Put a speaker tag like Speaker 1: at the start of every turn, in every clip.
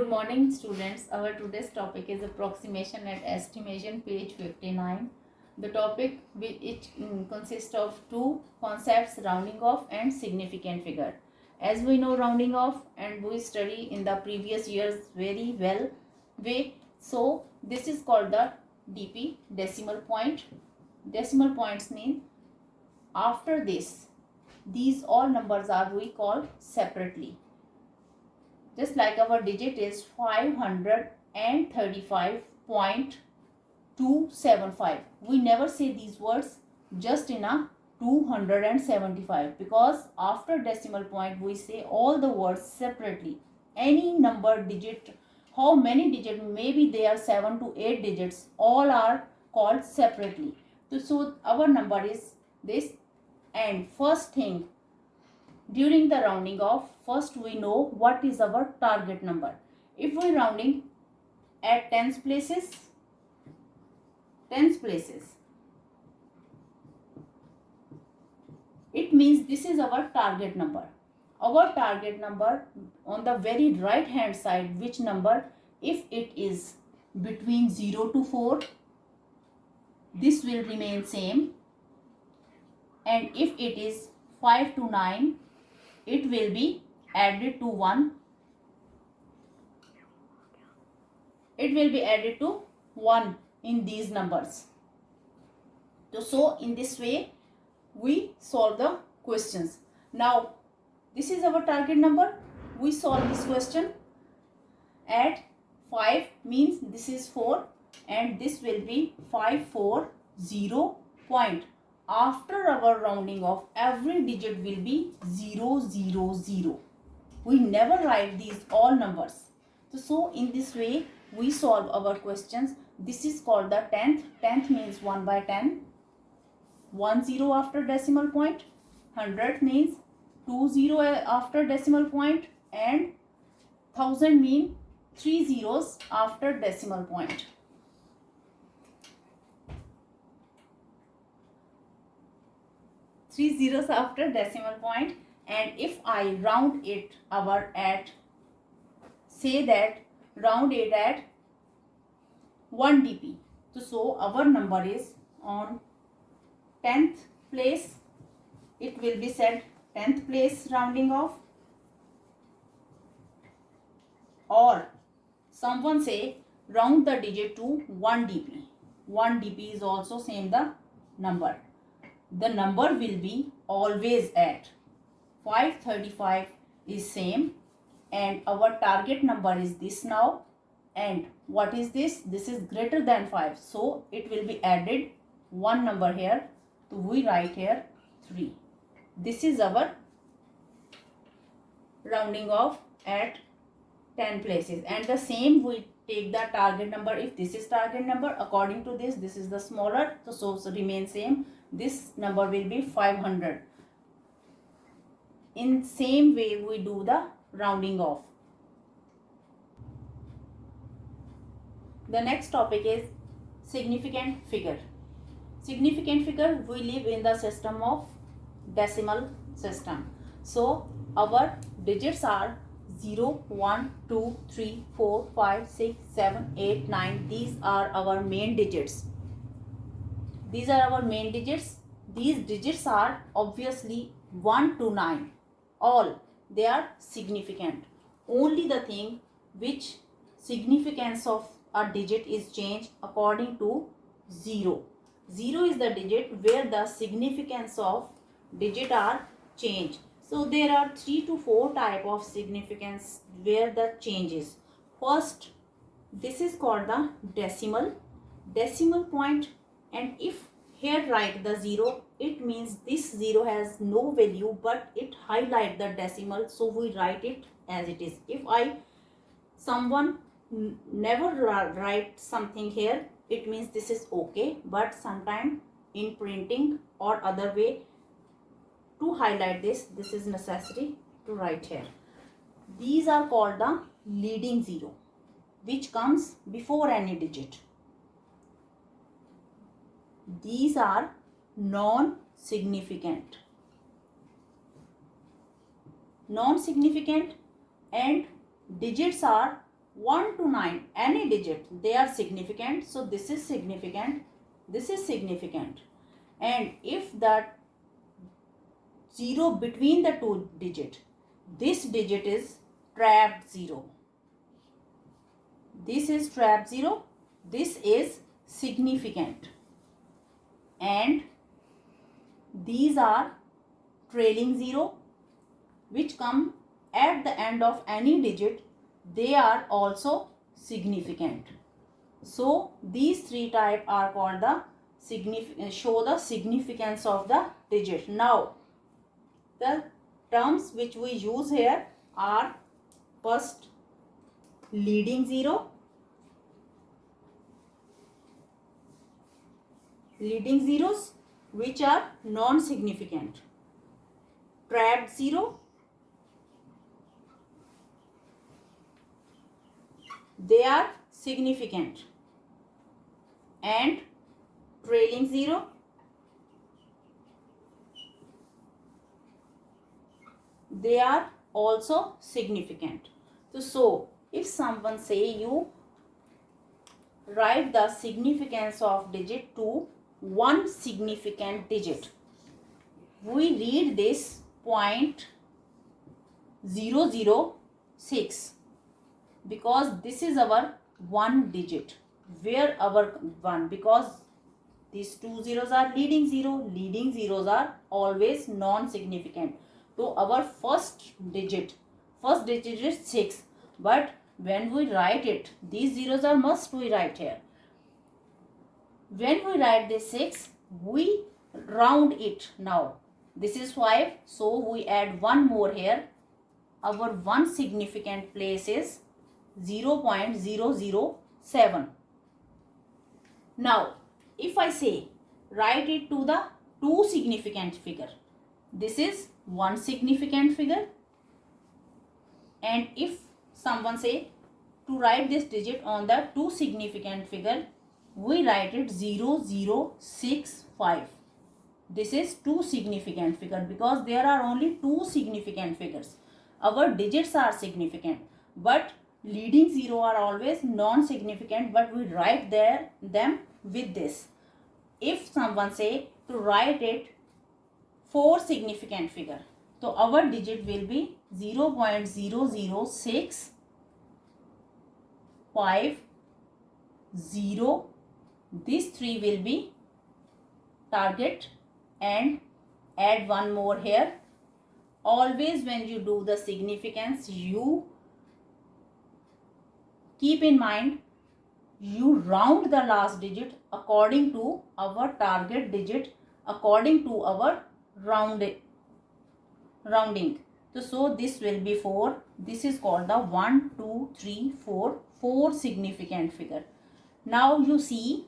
Speaker 1: Good morning, students. Our today's topic is approximation and estimation, page 59. The topic which consists of two concepts, rounding off and significant figure. As we know rounding off and we study in the previous years very well way. So this is called the DP, decimal point. Decimal points mean after this, these all numbers are we call separately. Just like our digit is 535.275. We never say these words just in a 275 because after decimal point we say all the words separately. Any number digit, how many digits, maybe they are 7 to 8 digits, all are called separately. So our number is this. And first thing, during the rounding off, first we know what is our target number. If we rounding at tens places, it means this is our target number. Our target number on the very right hand side, which number, if it is between 0 to 4, this will remain same, and if it is 5 to 9, it will be added to 1. It will be added to 1 in these numbers. So in this way we solve the questions. Now this is our target number. We solve this question. Add 5 means this is 4 and this will be 540 point. After our rounding off, every digit will be 0, 0, 0. We never write these all numbers. So in this way, we solve our questions. This is called the 10th. 10th means 1 by 10. 1 0 after decimal point. 100 means 2 0 after decimal point. And 1000 mean 3 zeros after decimal point. Three zeros after decimal point. And if I round it at, say that round it at 1 dp. So our number is on 10th place. It will be said 10th place rounding off. Or someone say round the digit to 1 dp. 1 dp is also same the number. The number will be always at 535 is same, and our target number is this now. And what is this? This is greater than 5, so it will be added one number here. So we write here 3. This is our rounding off at 10 places. And the same we take the target number. If this is target number, according to this is the smaller, so remain same. This number will be 500. In same way we do the rounding off. The next topic is significant figure. Significant figure, we live in the system of decimal system. So our digits are 0, 1, 2, 3, 4, 5, 6, 7, 8, 9. These are our main digits. These are our main digits. These digits are obviously 1 to 9. All they are significant. Only the thing which significance of a digit is changed according to 0. 0 is the digit where the significance of digit are changed. So there are 3 to 4 type of significance where the changes. First, this is called the decimal point. And if here write the 0, it means this 0 has no value, but it highlight the decimal, so we write it as it is. If someone never write something here, it means this is okay, but sometime in printing or other way to highlight this is necessary to write here. These are called the leading 0, which comes before any digit. These are non-significant. Non-significant, and digits are 1 to 9, any digit, they are significant. So this is significant, this is significant. And if that 0 between the two digit, this digit is trapped 0. This is trapped 0. This is significant. And these are trailing 0, which come at the end of any digit. They are also significant. So these three types are called the show the significance of the digit. Now the terms which we use here are first leading 0, leading zeros which are non-significant, trapped 0, they are significant, and trailing 0, they are also significant. So if someone say you write the significance of digit to one significant digit, we read this 0.006 because this is our one digit, where our one, because these two zeros are leading zeros are always non-significant. So our first digit is 6, but when we write it, these zeros are must we write here. When we write this 6, we round it now. This is 5, so we add one more here. Our one significant place is 0.007. Now, if I say write it to the two significant figure, this is one significant figure. And if someone say to write this digit on the two significant figure, we write it 0065. This is two significant figure because there are only two significant figures. Our digits are significant, but leading 0 are always non-significant, but we write them with this. If someone say to write it 4 significant figure, so our digit will be 0.00650. These three will be target, and add one more here. Always when you do the significance, you keep in mind you round the last digit according to our target digit, according to our rounding. So this will be 4. This is called the 1, 2, 3, 4 significant figure. Now you see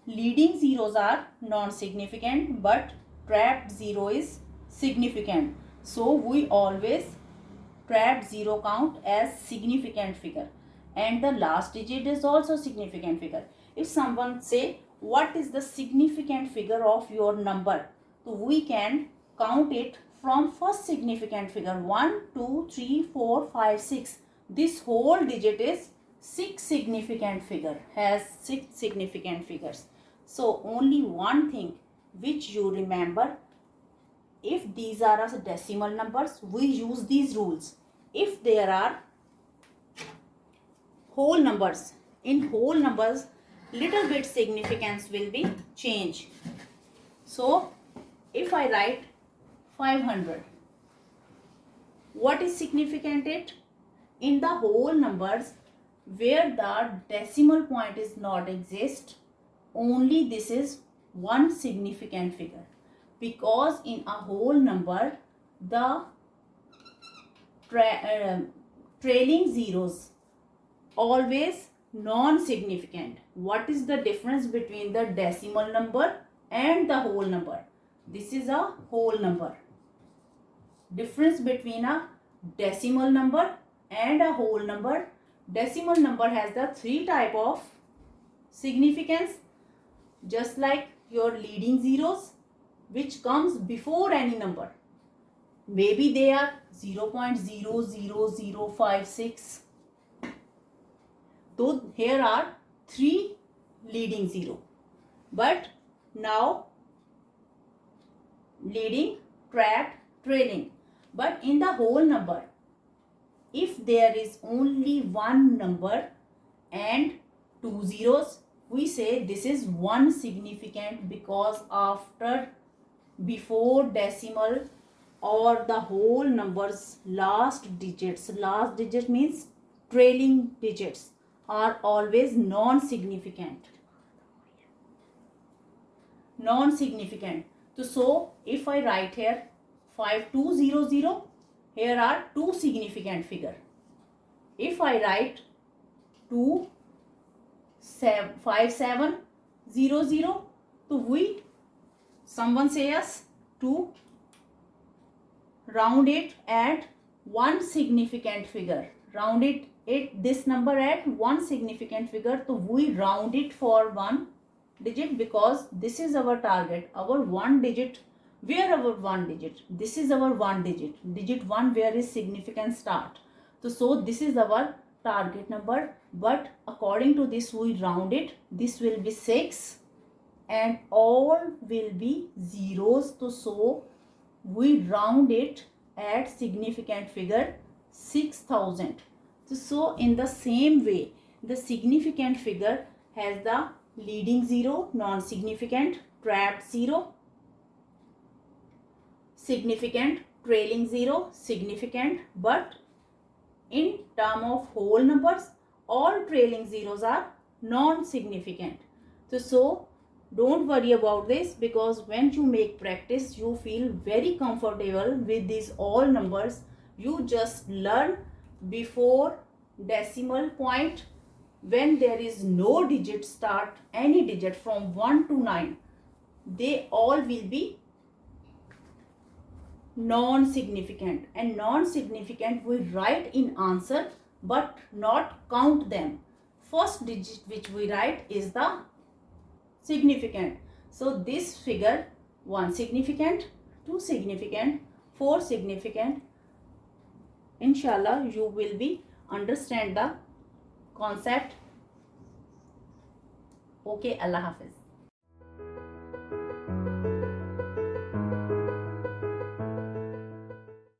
Speaker 1: leading zeros are non-significant, but trapped 0 is significant. So we always trapped 0 count as significant figure, and the last digit is also significant figure. If someone say what is the significant figure of your number, so we can count it from first significant figure 1, 2, 3, 4, 5, 6. This whole digit is 6 significant figure, has 6 significant figures. So only one thing which you remember, if these are as decimal numbers, we use these rules. If there are whole numbers, in whole numbers little bit significance will be changed. So if I write 500, what is significant it? In the whole numbers where the decimal point is not exist, only this is one significant figure, because in a whole number the trailing zeros always non-significant. What is the difference between the decimal number and the whole number? This is a whole number. Difference between a decimal number and a whole number. Decimal number has the 3 type of significance, just like your leading zeros, which comes before any number. Maybe they are 0.00056, So here are 3 leading 0, but now leading, trapped, trailing. But in the whole number, if there is only one number and 2 zeros, we say this is one significant, because before decimal or the whole number's last digit means trailing digits, are always non-significant. So if I write here 5200, here are 2 significant figure. If I write 5700, so someone say us to round it at one significant figure. Round this number at one significant figure. So we round it for 1 digit, because this is our target. Our 1 digit, where our 1 digit? This is our 1 digit. Digit 1 where is significant start. So this is our target number. But according to this, we round it. This will be 6 and all will be zeros. So we round it at significant figure 6000. So in the same way, the significant figure has the leading 0, non-significant, trapped 0, significant, trailing 0, significant. But in term of whole numbers, all trailing zeros are non-significant. So don't worry about this, because when you make practice, you feel very comfortable with these all numbers. You just learn before decimal point, when there is no digit start, any digit from 1 to 9, they all will be non-significant. And non-significant we write in answer but not count them. First digit which we write is the significant. So this figure, 1 significant, 2 significant, 4 significant. Inshallah you will be understand the concept. Okay, Allah Hafiz.